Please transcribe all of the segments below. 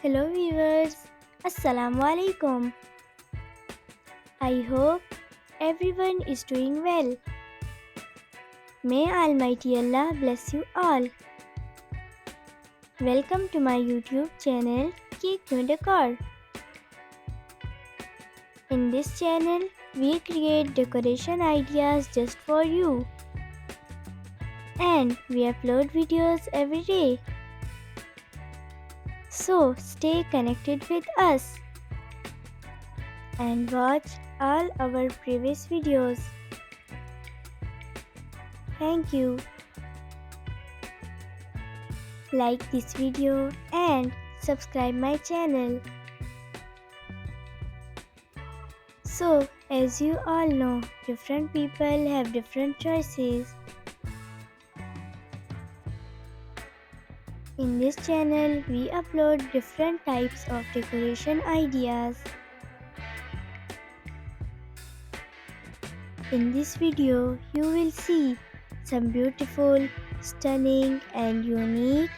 Hello viewers, Assalamu alaikum. I hope everyone is doing well. May Almighty Allah bless you all. Welcome to my YouTube channel Decor. In this channel, we create decoration ideas just for you. And we upload videos every day. So stay connected with us and watch all our previous videos. Thank you. Like this video and subscribe my channel. So, as you all know, different people have different choices. In this channel, we upload different types of decoration ideas. In this video, you will see some beautiful, stunning and unique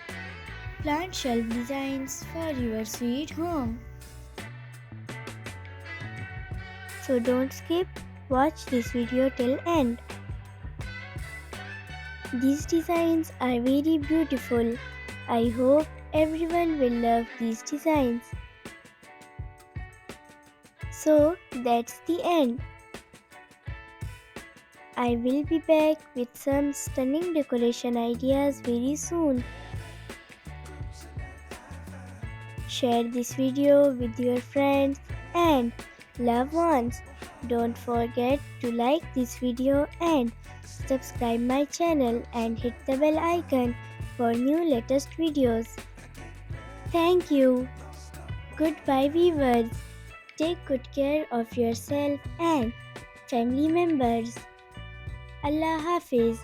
plant shelf designs for your sweet home. So don't skip, watch this video till end. These designs are very beautiful. I hope everyone will love these designs. So that's the end. I will be back with some stunning decoration ideas very soon. Share this video with your friends and loved ones. Don't forget to like this video and subscribe my channel and hit the bell icon for new latest videos. Thank you. Goodbye viewers. Take good care of yourself and family members. Allah Hafiz.